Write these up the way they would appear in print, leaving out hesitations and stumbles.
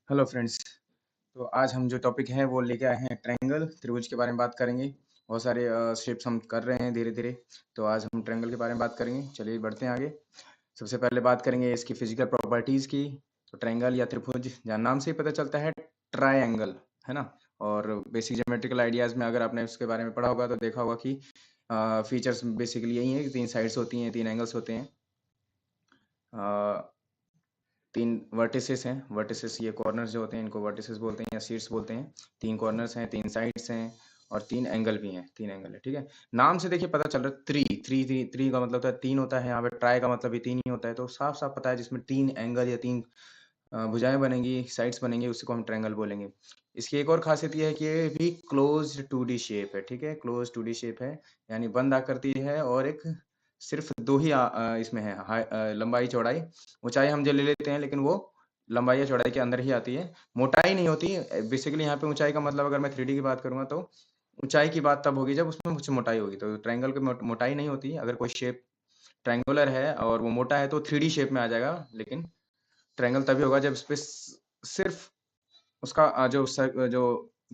Hello friends. तो आज हम जो टॉपिक है वो लेके आए हैं ट्रायंगल त्रिभुज के बारे में बात करेंगे। बहुत सारे शेप्स हम कर रहे हैं धीरे धीरे। तो आज हम ट्रायंगल के बारे में बात करेंगे। चलिए बढ़ते हैं आगे। सबसे पहले बात करेंगे इसकी फिजिकल प्रॉपर्टीज की। तो ट्रायंगल या त्रिभुज जहाँ नाम से ही पता चलता है ट्रायंगल, है ना। और बेसिक ज्योमेट्रिकल आइडियाज में अगर आपने उसके बारे में पढ़ा होगा तो देखा होगा कि फीचर्स बेसिकली यही है कि 3 साइड्स होती हैं, 3 एंगल्स होते हैं, 3 वर्टिसेस हैं। वर्टिसेस ये कॉर्नर्स जो होते हैं इनको वर्टिसेस बोलते हैं या शीट्स बोलते हैं। 3 कॉर्नर्स हैं, 3 साइड्स हैं और 3 एंगल भी हैं। 3 एंगल है, ठीक है। नाम से देखिए पता चल रहा है थ्री का मतलब होता है 3 होता है। यहाँ पे ट्राई का मतलब भी 3 ही होता है। तो साफ साफ पता है जिसमें 3 एंगल या 3 भुजाएं बनेंगी, साइड्स बनेंगे, उसी को हम ट्रायंगल बोलेंगे। इसकी एक और खासियत ये है कि ये भी क्लोज्ड 2D शेप है, ठीक है। क्लोज्ड 2D शेप है यानी बंद आकृति है और एक सिर्फ 2 ही इसमें है लंबाई चौड़ाई। ऊंचाई हम जो ले लेते हैं लेकिन वो लंबाई या चौड़ाई के अंदर ही आती है, मोटाई नहीं होती। बेसिकली यहाँ पे ऊंचाई का मतलब अगर मैं 3D की बात करूंगा तो ऊंचाई की बात तब होगी जब उसमें मुझे मोटाई होगी। तो ट्रायंगल की मोटाई नहीं होती। अगर कोई शेप ट्रायंगुलर है और वो मोटा है तो 3D शेप में आ जाएगा, लेकिन ट्रायंगल तभी होगा जब इसपे सिर्फ उसका जो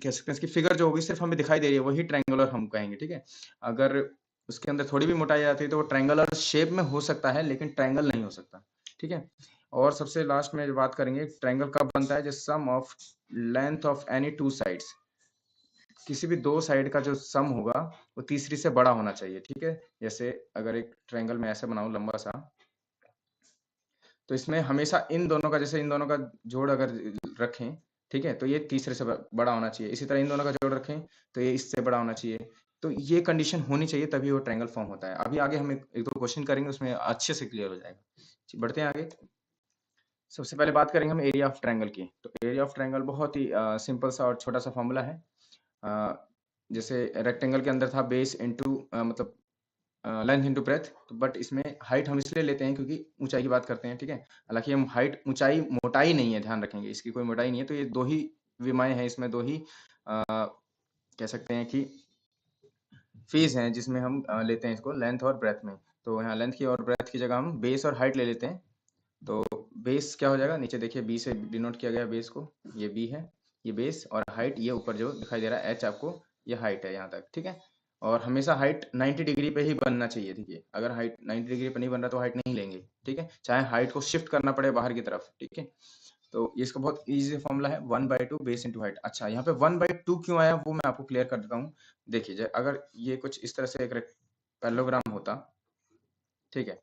कह सकते हैं इसकी फिगर जो होगी सिर्फ हमें दिखाई दे रही है, वही ट्रायंगुलर हम कहेंगे, ठीक है। अगर उसके अंदर थोड़ी भी मोटाई आती है तो वो ट्रायंगुलर शेप में हो सकता है लेकिन ट्रायंगल नहीं हो सकता, ठीक है। और सबसे लास्ट में जो बात करेंगे ट्रायंगल कब बनता है, जो sum of length of any 2 sides, किसी भी 2 साइड का जो सम होगा वो तीसरी से बड़ा होना चाहिए, ठीक है। जैसे अगर एक ट्रायंगल में ऐसे बनाऊं लंबा सा, तो इसमें हमेशा इन दोनों का, जैसे इन दोनों का जोड़ अगर रखें, ठीक है, तो ये तीसरे से बड़ा होना चाहिए। इसी तरह इन दोनों का जोड़ रखें तो ये इससे बड़ा होना चाहिए। तो ये कंडीशन होनी चाहिए तभी वो ट्रायंगल फॉर्म होता है। अभी आगे हम एक दो क्वेश्चन करेंगे, उसमें अच्छे से क्लियर हो जाएगा। बढ़ते हैं आगे। सबसे पहले बात करेंगे हम एरिया ऑफ ट्रायंगल की। तो एरिया ऑफ ट्रायंगल बहुत ही सिंपल सा और छोटा सा फॉर्मूला है। अ, जैसे रेक्टेंगल के अंदर था बेस इंटू मतलब लेंथ इंटू ब्रेथ, तो बट इसमें हाइट हम इसलिए लेते हैं क्योंकि ऊंचाई की बात करते हैं, ठीक है। हालांकि हम हाइट ऊंचाई मोटाई नहीं है, ध्यान रखेंगे इसकी कोई मोटाई नहीं है। तो ये 2 ही विमाएं हैं, इसमें 2 ही कह सकते हैं कि फेज हैं जिसमें हम लेते हैं इसको लेंथ और ब्रेथ में। तो यहाँ लेंथ की और ब्रेथ की जगह हम बेस और हाइट ले लेते हैं। तो बेस क्या हो जाएगा, नीचे देखिए बी से डिनोट किया गया बेस को, ये बी है, ये बेस, और हाइट ये ऊपर जो दिखाई दे रहा है एच आपको, ये हाइट है यहाँ तक, ठीक है। और हमेशा हाइट 90 डिग्री पे ही बनना चाहिए, ठीक है। अगर हाइट 90 डिग्री पे नहीं बन रहा तो हाइट नहीं लेंगे, ठीक है, चाहे हाइट को शिफ्ट करना पड़े बाहर की तरफ, ठीक है। तो ये इसका बहुत इजी फॉर्मूला है 1/2 बेस इंटू हाइट। अच्छा, यहाँ पे 1/2 क्यों आया वो मैं आपको क्लियर कर देता हूँ। देखिए अगर ये कुछ इस तरह से एक पैरेललोग्राम होता, ठीक है,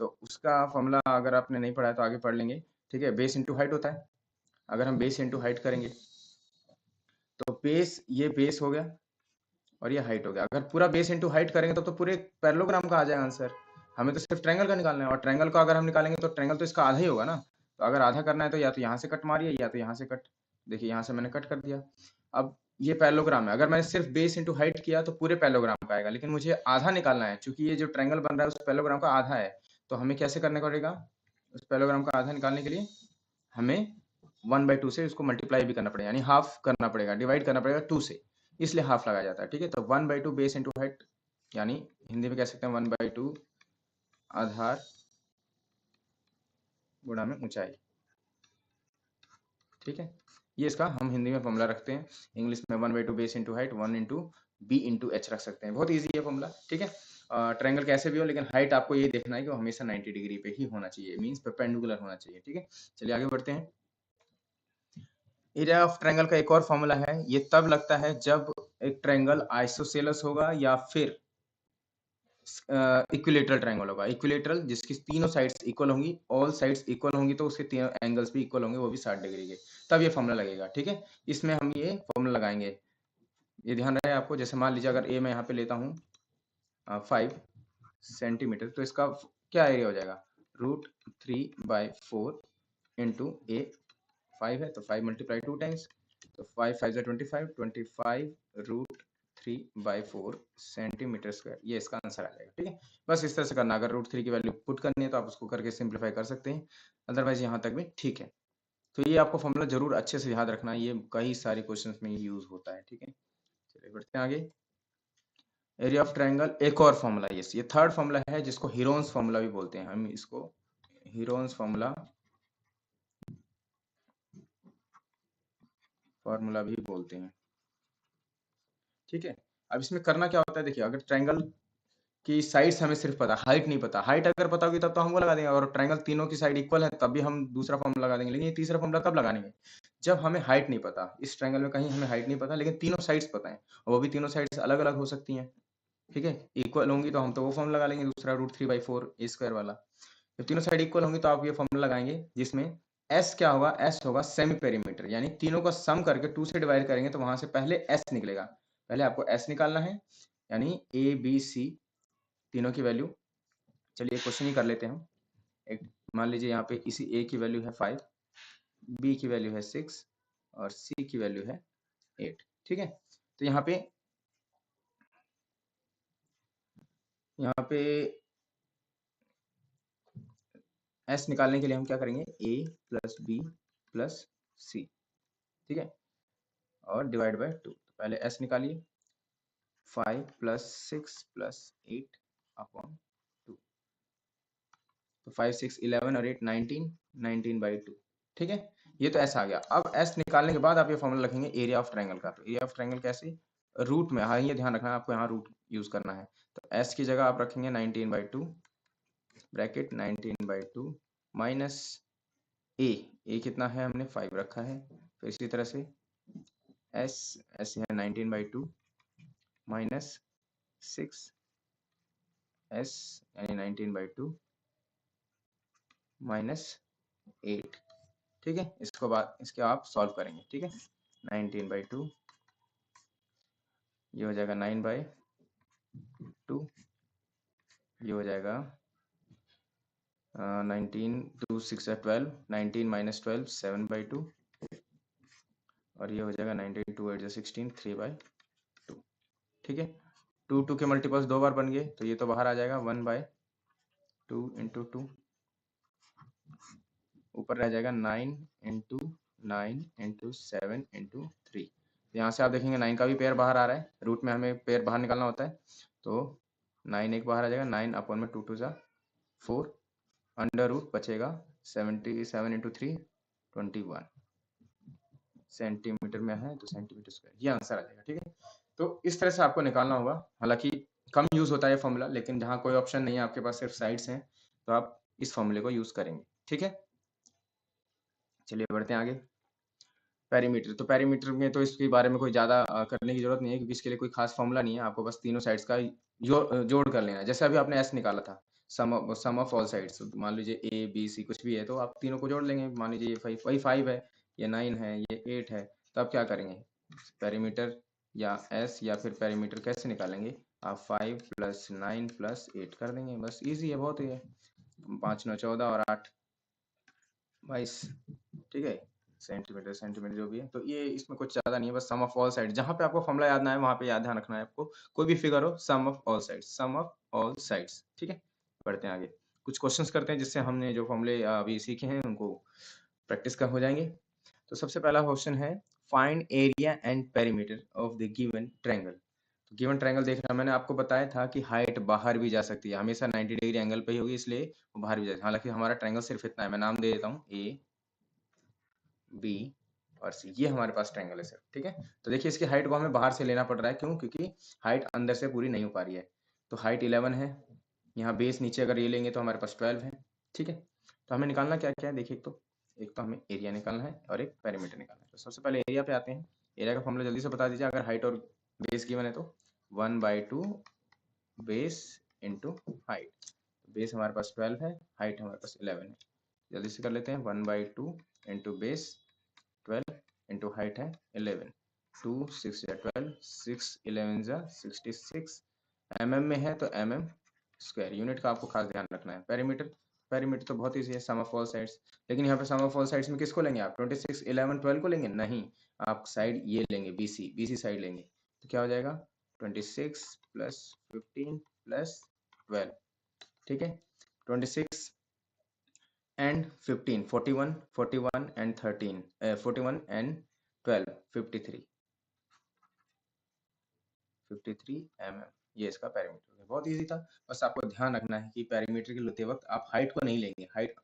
तो उसका फॉर्मूला अगर आपने नहीं पढ़ा है तो आगे पढ़ लेंगे, ठीक है। बेस इंटू हाइट होता है। अगर हम बेस इंटू हाइट करेंगे तो बेस, ये बेस हो गया और ये हाइट हो गया। अगर पूरा बेस इंटू हाइट करेंगे तो पूरे पैरेललोग्राम का आ जाएगा आंसर। हमें तो सिर्फ ट्रायंगल का निकालना है, और ट्रायंगल का अगर हम निकालेंगे तो ट्रायंगल तो इसका आधा ही होगा ना। तो अगर आधा करना है तो या तो यहाँ से कट मारिए या तो यहाँ से कट। देखिए यहाँ से मैंने कट कर दिया। अब ये पैरेललोग्राम है, अगर मैंने सिर्फ बेस इंटू हाइट किया तो पूरे पैरेललोग्राम का आएगा, लेकिन मुझे आधा निकालना है क्योंकि ये जो ट्रायंगल बन रहा है उस पैरेललोग्राम का आधा है। तो हमें कैसे करना पड़ेगा, उस पैरेललोग्राम का आधा निकालने के लिए हमें 1/2 से उसको मल्टीप्लाई भी करना पड़ेगा, यानी हाफ करना पड़ेगा, डिवाइड करना पड़ेगा 2 से, इसलिए हाफ लगाया जाता है, ठीक है। तो 1/2 बेस इंटू हाइट, यानी हिंदी में कह सकते हैं 1/2 आधार गुणा में ऊंचाई, ठीक है। ये इसका हम हिंदी में फॉर्मूला रखते हैं। इंग्लिश में 1/2 base into height 1 into B into H रख सकते हैं। बहुत ईजी है फॉर्मूला, ठीक है। ट्रायंगल कैसे भी हो लेकिन हाइट आपको ये देखना है कि वो हमेशा 90 डिग्री पे ही होना चाहिए, मीन्स परपेंडिकुलर होना चाहिए, ठीक है। चलिए आगे बढ़ते हैं। एरिया ऑफ ट्रायंगल का एक और फॉर्मूला है। ये तब लगता है जब एक ट्रायंगल आइसोसेलेस होगा या फिर इक्विलेटरल ट्रायंगल होगा। इक्विलेटरल जिसकी तीनों साइड्स इक्वल होंगी, ऑल साइड्स इक्वल होंगी, तो उसके तीनों एंगल्स भी इक्वल होंगे, वो भी 60 डिग्री के, तब ये फॉर्मूला लगेगा, ठीक है। इसमें हम ये फॉर्मूला लगाएंगे। ये ध्यान रहे आपको, जैसे मान लीजिए अगर ए मैं यहाँ पे लेता हूँ 5 सेंटीमीटर, तो इसका क्या एरिया हो जाएगा, √3/4 इंटू ए 5 है तो 5 मल्टीप्लाई 2 टाइम्स, तो 5 5 25, 25√3/4 सेंटीमीटर स्क्वायर, ये इसका आंसर आ जाएगा, ठीक है। बस इस तरह से करना। अगर √3 की वैल्यू पुट करनी है तो आप उसको करके सिंप्लीफाई कर सकते हैं, अदरवाइज यहाँ तक भी ठीक है। तो ये आपको फॉर्मूला जरूर अच्छे से याद रखना है, ये कई सारे क्वेश्चंस में यूज होता है, ठीक है। चलिए बढ़ते हैं आगे। एरिया ऑफ ट्रायंगल एक और फॉर्मूला, ये थर्ड फॉर्मूला है जिसको हीरोन्स फॉर्मूला भी बोलते हैं। हम इसको हीरोन्स फॉर्मूला फॉर्मूला भी बोलते हैं, ठीक है। अब इसमें करना क्या होता है, देखिए अगर ट्रायंगल की साइड्स हमें सिर्फ पता, हाइट नहीं पता, हाइट अगर पता होगी तब तो हम वो लगा देंगे, और ट्रायंगल तीनों की साइड इक्वल है तब भी हम दूसरा फॉर्मूला लगा देंगे। लेकिन ये तीसरा फॉर्मूला कब लगाएंगे, जब हमें हाइट नहीं पता, इस ट्रायंगल में कहीं हमें हाइट नहीं पता लेकिन तीनों साइड्स पता है, और वो भी तीनों साइड्स अलग अलग हो सकती हैं, ठीक है। इक्वल होंगी तो हम तो वो फॉर्मूला लगा लेंगे दूसरा √3/4 a² वाला। जब तीनों साइड इक्वल होंगी तो आप ये फॉर्मूला लगाएंगे जिसमें एस क्या होगा, एस होगा सेमी पेरीमीटर, यानी तीनों का सम करके 2 से डिवाइड करेंगे तो वहां से पहले एस निकलेगा। पहले आपको एस निकालना है, यानी ए बी सी तीनों की वैल्यू। चलिए क्वेश्चन ही कर लेते हैं हम। एक मान लीजिए यहाँ पे इसी ए की वैल्यू है 5, बी की वैल्यू है 6 और सी की वैल्यू है 8, ठीक है। तो यहाँ पे एस निकालने के लिए हम क्या करेंगे, ए प्लस बी प्लस सी, ठीक है, और डिवाइड बाय 2। पहले एस निकालिए, 5 प्लस 6 प्लस 8 अपॉन 2, तो 5 6 11 और 8 19, 19/2, ठीक है। ये तो ऐसा आ गया। अब एस निकालने के बाद आप ये फॉर्मूला रखेंगे एरिया ऑफ ट्रायंगल का। तो एरिया ऑफ ट्रायंगल कैसे, रूट में, हाँ ये ध्यान रखना है आपको, यहाँ रूट यूज करना है। तो एस की जगह आप रखेंगे 19/2 ब्रैकेट 19/2 माइनस ए कितना है, हमने 5 रखा है। तो इसी तरह से एस है 19/2 माइनस 6 एस यानी 19/2 माइनस 8, ठीक है। इसको बाद इसके आप सॉल्व करेंगे, ठीक है। 19/2 ये हो जाएगा 9/2, ये हो जाएगा 19 2 6 12, 19 माइनस 12 7/2, और ये हो जाएगा 19 2 8 16 3/2, ठीक है। 2 2 के मल्टीपल्स 2 बार बन गए तो ये तो बाहर आ जाएगा 1/2 इंटू 2, ऊपर रह जाएगा 9 इंटू 9 इंटू 7 इंटू 3। यहाँ से आप देखेंगे 9 का भी पेयर बाहर आ रहा है, रूट में हमें पेयर बाहर निकालना होता है, तो 9 एक बाहर आ जाएगा, 9 अपॉन में 2 2 जा 4, अंडर रूट बचेगा 77 इंटू 3 21 सेंटीमीटर में है तो सेंटीमीटर स्क्वायर, ये आंसर आ जाएगा, ठीक है। तो इस तरह से आपको निकालना होगा। हालांकि कम यूज होता है ये फॉर्मूला, लेकिन जहाँ कोई ऑप्शन नहीं है, आपके पास सिर्फ साइड्स हैं, तो आप इस फॉर्मूले को यूज करेंगे, ठीक है। चलिए बढ़ते हैं आगे। पेरीमीटर, तो पेरीमीटर में तो इसके बारे में कोई ज़्यादा करने की ज़रूरत नहीं है, क्योंकि इसके लिए कोई खास फॉर्मूला नहीं है, आपको बस तीनों साइड्स का जोड़ कर लेना है। जैसे अभी आपने एस निकाला था, सम ऑफ ऑल साइड्स, मान लीजिए ए बी सी कुछ भी है तो आप तीनों को जोड़ लेंगे। मान लीजिए ये 5 वही 5 है, ये 9 है, ये 8 है, तो आप क्या करेंगे, पेरीमीटर या एस या फिर पेरीमीटर कैसे निकालेंगे, आप 5 प्लस 9 प्लस 8 कर देंगे, बस ईजी है, बहुत ही है। 5 9 14 और 8 22, ठीक है, सेंटीमीटर सेंटीमीटर जो भी है। तो ये इसमें कुछ ज्यादा नहीं है, बस सम ऑफ ऑल साइड, जहां पे आपको फॉर्मूला याद ना है वहां पे याद ध्यान रखना है आपको, कोई भी फिगर हो, sum of all sides, sum of all sides, ठीक है। बढ़ते हैं आगे, कुछ क्वेश्चंस करते हैं जिससे हमने जो फॉर्मूले अभी सीखे हैं उनको प्रैक्टिस कर हो जाएंगे। तो सबसे पहला क्वेश्चन है, find area and perimeter of the given triangle. Given triangle देखना, मैंने आपको बताया था कि हाइट बाहर भी जा सकती है, हमेशा 90 डिग्री एंगल पे ही होगी, इसलिए वो बाहर भी जा सकती है। हालांकि हमारा ट्रायंगल सिर्फ इतना है, मैं नाम दे देता हूँ ए बी और सी, ये हमारे पास ट्रायंगल है सिर्फ, ठीक है। तो देखिए इसकी हाइट को हमें बाहर से लेना पड़ रहा है, क्यों, क्योंकि हाइट अंदर से पूरी नहीं हो पा रही है। तो हाइट 11 है, यहाँ बेस नीचे अगर ये लेंगे तो हमारे पास 12 है, ठीक है। तो हमें निकालना क्या क्या है, देखिए एक तो हमें एरिया निकालना है और एक पेरीमीटर निकालना है। तो सबसे पहले एरिया पे आते हैं। एरिया का फॉर्मूला जल्दी से बता दीजिए, अगर हाइट और बेस गिवन है तो 1/2 बेस इंटू हाइट। बेस हमारे पास 12 है, हाइट हमारे पास 11 है, जल्दी से कर लेते हैं। 1/2 इंटू बेस 12 इंटू हाइट है 11, 2 6 या 12, 6 11 जा 66, mm में है तो mm स्क्वायर, यूनिट का आपको खास ध्यान रखना है। पेरीमीटर, पेरीमीटर तो बहुत ईजी है, सम ऑफ ऑल साइड्स, लेकिन यहाँ पे सम ऑफ ऑल साइड्स में किसको लेंगे आप, 26 11 12 को लेंगे, नहीं, आप साइड ये लेंगे, बीसी साइड लेंगे। तो क्या हो जाएगा 26 प्लस 15 प्लस 12, ठीक है। 26 and 15 41 41 and 13 41 and 12 53 mm, ये इसका पेरीमीटर है। बहुत इजी था, बस आपको ध्यान रखना है कि पेरीमीटर के लेते वक्त आप हाइट को नहीं लेंगे, हाइट,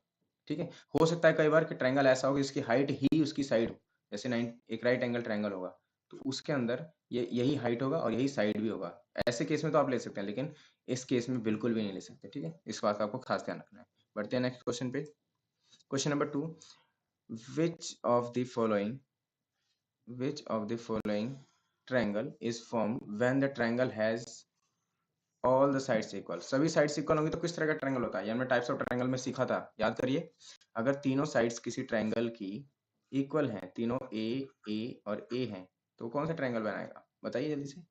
ठीक है। हो सकता है कई बार कि ट्रायंगल ऐसा हो कि इसकी हाइट ही उसकी साइड हो, जैसे एक राइट एंगल ट्रायंगल होगा तो उसके अंदर ये यही हाइट होगा और यही साइड भी होगा। ऐसे केस में तो आप ले सकते हैं, लेकिन इस केस में बिल्कुल भी नहीं ले सकते, ठीक है। इस बात का आपको खास ध्यान रखना है। बढ़ते हैं नेक्स्ट क्वेश्चन पे। Question number 2, which of the following which of the following triangle is formed when the triangle has all the sides equal? सभी साइड्स इक्वल होंगी तो किस तरह का ट्रायंगल होता है? ये हमने टाइप्स ऑफ ट्रायंगल में सीखा था, याद करिए। अगर तीनों साइड्स किसी ट्रायंगल की इक्वल हैं, तीनों ए और ए हैं, तो कौन सा ट्रायंगल बनाएगा? बताइए जल्दी से।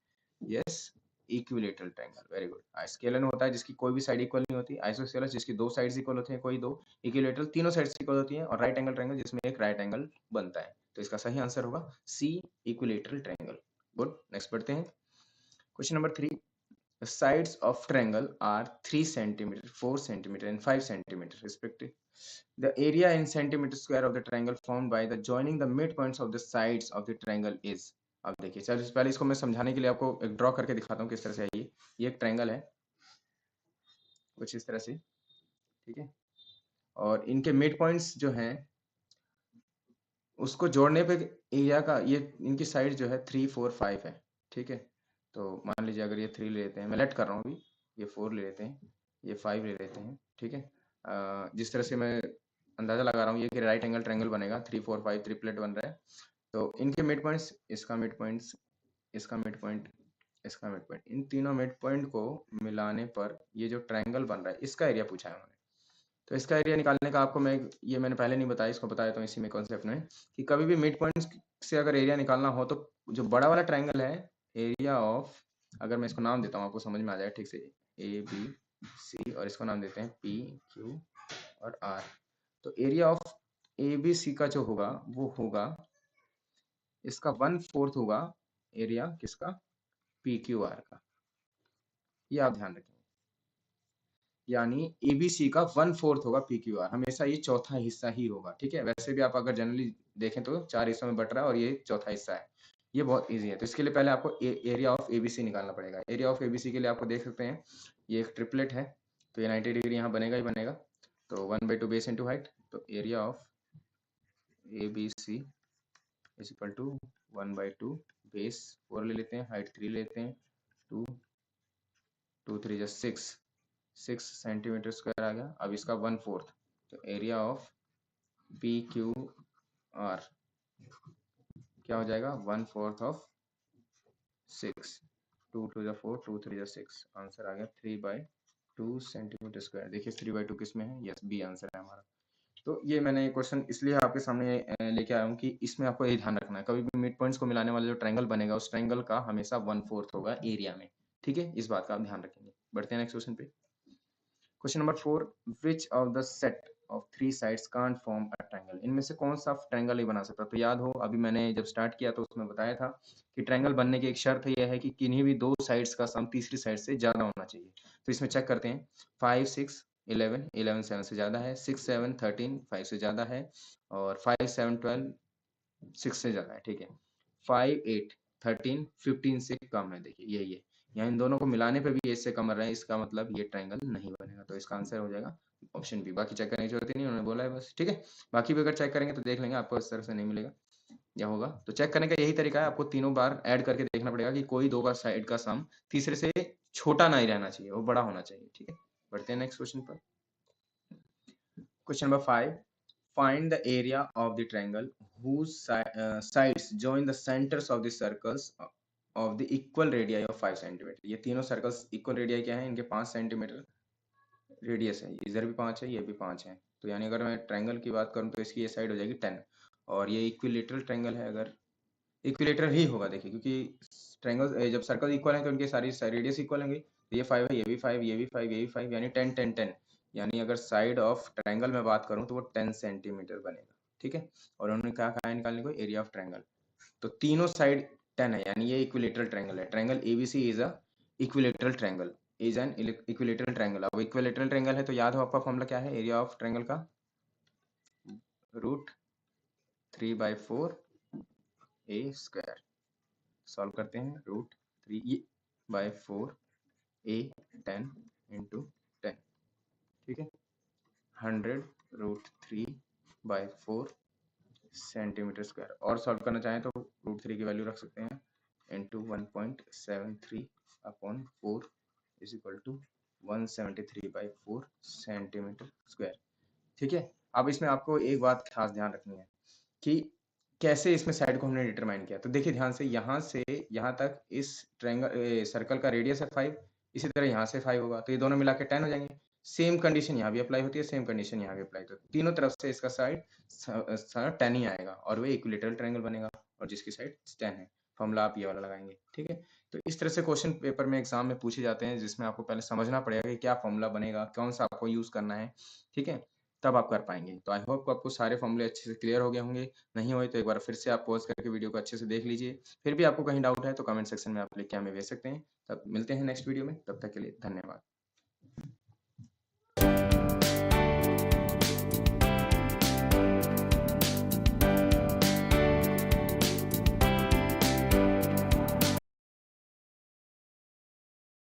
Yes, equilateral triangle, very good. Scalar होता है जिसकी कोई भी साइड इक्वल नहीं होती, आइसोस्केलस जिसकी दो साइड्स इक्वल होती हैं, कोई दो, इक्विलेटरल तीनों साइड्स इक्वल होती हैं, और राइट एंगल ट्रायंगल जिसमें एक राइट एंगल बनता है। तो इसका सही आंसर होगा सी, इक्विलेटरल ट्रायंगल। गुड, नेक्स्ट बढ़ते हैं। Question number 3, the sides of triangle are 3 centimeter, 4 centimeter and 5 centimeter respectively. The area in centimeter square of the triangle formed by the joining the midpoints of the sides of the triangle is। अब देखिए, चलिए पहले इसको मैं समझाने के लिए आपको एक ड्रॉ करके दिखाता हूँ किस तरह से है ये एक ट्रायंगल है कुछ इस तरह से, ठीक है। और इनके मिड पॉइंट्स जो हैं उसको जोड़ने पे एरिया का, ये इनकी साइड जो है 3 4 5 है, ठीक है। तो मान लीजिए अगर ये 3 ले लेते हैं, मैं लेट कर रहा हूँ अभी, ये 4 ले लेते हैं, ये 5 ले लेते हैं, ठीक है। जिस तरह से मैं अंदाजा लगा रहा हूँ ये कि राइट एंगल ट्रायंगल बनेगा, 3 4 5 ट्रिपलेट बन रहा है। तो इनके मिड पॉइंट्स, इसका मिड पॉइंट्स, इसका मिड पॉइंट, इसका मिड पॉइंट, इन तीनों मिड पॉइंट को मिलाने पर ये जो ट्रायंगल बन रहा है इसका एरिया पूछा है उन्होंने। तो इसका एरिया निकालने का आपको ये मैंने पहले नहीं बताया, इसको बताया तो इसी में कॉन्सेप्ट में कि कभी भी मिड पॉइंट से अगर एरिया निकालना हो तो जो बड़ा वाला ट्रायंगल है, एरिया ऑफ, अगर मैं इसको नाम देता हूँ आपको समझ में आ जाए ठीक से, ए बी सी, और इसको नाम देते हैं पी क्यू और आर। तो area of A B C का जो होगा वो होगा, इसका 1/4 होगा एरिया किसका, पी क्यू आर का। ये आप ध्यान रखें, यानी एबीसी का 1/4 होगा पीक्यूआर, हमेशा ये चौथा हिस्सा ही होगा, ठीक है। वैसे भी आप अगर जनरली देखें तो 4 हिस्सों में बट रहा है और ये चौथा हिस्सा है। ये बहुत इजी है। तो इसके लिए पहले आपको एरिया ऑफ एबीसी निकालना पड़ेगा। एरिया ऑफ एबीसी के लिए आपको देख सकते हैं ये एक ट्रिपलेट है, तो ये 90 डिग्री यहाँ बनेगा ही बनेगा। तो 1/2 बेस इंटू हाइट, तो area of A B C is equal to 1/2 base 4 ले लेते हैं, हाइट 3 लेते हैं, 2 2 3 6 6 सेंटीमीटर स्क्वायर आ गया। अब इसका 1/4, तो area of P Q R क्या हो जाएगा, 1/4 ऑफ 6, 2 2 जा 4, 2 3 जा 6, आंसर आ गया 3/2 सेंटीमीटर स्क्वायर। देखिए 3/2 किस में है, यस बी आंसर है हमारा। तो ये मैंने क्वेश्चन इसलिए आपके सामने लेके आया हूँ कि इसमें आपको ये ध्यान रखना है, कभी भी मिड पॉइंट्स को मिलाने वाला जो ट्रायंगल बनेगा उस ट्रायंगल का हमेशा 1/4 होगा एरिया में, ठीक है। इस बात का आप ध्यान रखेंगे। बढ़ते हैं नेक्स्ट क्वेश्चन पे। Question number 4, which of the set of three sides can't form a triangle? इनमें से कौन सा ट्रायंगल नहीं बना सकता? तो याद हो अभी मैंने जब स्टार्ट किया तो उसमें बताया था कि ट्रायंगल बनने की एक शर्त यह है कि किन्हीं भी दो साइड्स का सम तीसरी साइड से ज्यादा होना चाहिए। तो इसमें चेक करते हैं, 5 6 11, 11 7 से ज्यादा है, 6 7 13 5 से ज्यादा है, और 5 7 12 6 से ज्यादा है, ठीक है। 5 8 13 15 से कम है, देखिए यही है। यहाँ इन दोनों को मिलाने पे भी इससे कम रहा है, इसका मतलब ये ट्रायंगल नहीं बनेगा। तो इसका आंसर हो जाएगा ऑप्शन बी। बाकी चेक करने की जरूरत ही नहीं, उन्होंने बोला है बस, ठीक है। बाकी भी अगर चेक करेंगे तो देख लेंगे, आपको इस तरह से नहीं मिलेगा या होगा। तो चेक करने का यही तरीका है, आपको तीनों बार ऐड करके देखना पड़ेगा कि कोई दो का साइड का सम तीसरे से छोटा नहीं रहना चाहिए, वो बड़ा होना चाहिए, ठीक है। बढ़ते हैं नेक्स्ट क्वेश्चन पर। Question number 5, find the area of the triangle whose sides join the centers of the circles of the equal radii of 5 centimeter। ये तीनों सर्कल्स इक्वल रेडियाई क्या है, इनके 5 सेंटीमीटर रेडियस है, इधर भी 5 है, ये भी 5 है। तो यानी अगर मैं ट्रायंगल की बात करूं तो इसकी ये साइड हो जाएगी 10, और ये इक्विलेटरल ट्रायंगल है, अगर इक्विलेटरल ही होगा, देखिए क्योंकि ट्रायंगल जब सर्कल इक्वल है तो उनकी सारी रेडियस इक्वल होंगी। तो ये 5 है, ये भी 5, ये भी 5, ये भी 5, यानी 10 10 10, यानी अगर साइड ऑफ ट्रायंगल में बात करूं तो वो 10 सेंटीमीटर बनेगा, ठीक है। और उन्होंने क्या कहा है निकालने को, एरिया ऑफ ट्रायंगल। तो तीनों साइड 10 है, यानी ये इक्विलेटरल ट्रायंगल है। Triangle ABC is a equilateral triangle, is an equilateral triangle. अब इक्विलेटरल ट्रायंगल है तो याद हो आपका फॉर्मूला क्या है, एरिया ऑफ ट्रायंगल का √3/4 ए स्क्वायर। सॉल्व करते हैं, √3/4 ए 10 इंटू 10, ठीक है। 100 √3/4 सेंटीमीटर स्क्वायर। और सॉल्व करना चाहें तो √3 की वैल्यू रख सकते हैं into 1.73 upon 4 is equal to 173/4 centimetre square. ठीक है। अब इसमें आपको एक बात खास ध्यान रखनी है कि कैसे इसमें साइड को हमने डिटरमाइन किया। तो देखिए ध्यान से यहाँ तक इस ट्रायंगल सर्कल का रेडियस है 5, इसी तरह यहाँ से 5 होगा, तो ये दोनों मिला के 10 हो जाएंगे। सेम कंडीशन यहाँ भी अप्लाई होती है, सेम कंडीशन यहाँ भी अप्लाई होती है। तीनों तरफ से इसका साइड 10 ही आएगा और वो इक्विलेटरल ट्रायंगल बनेगा और जिसकी साइड 10 है। फॉर्मूला आप ये वाला लगाएंगे। ठीक है। तो इस तरह से क्वेश्चन पेपर में एग्जाम में पूछे जाते हैं, जिसमें आपको पहले समझना पड़ेगा कि क्या फॉर्मूला बनेगा, कौन सा आपको यूज करना है। ठीक है। तब आप कर पाएंगे। तो आई होप आपको सारे फॉर्मूले अच्छे से क्लियर हो गए होंगे। नहीं हुए तो एक बार फिर से आप पॉज करके वीडियो को अच्छे से देख लीजिए। फिर भी आपको कहीं डाउट है तो कमेंट सेक्शन में आप लिख के हमें भेज सकते हैं। तब मिलते हैं नेक्स्ट वीडियो में, तब तक के लिए धन्यवाद।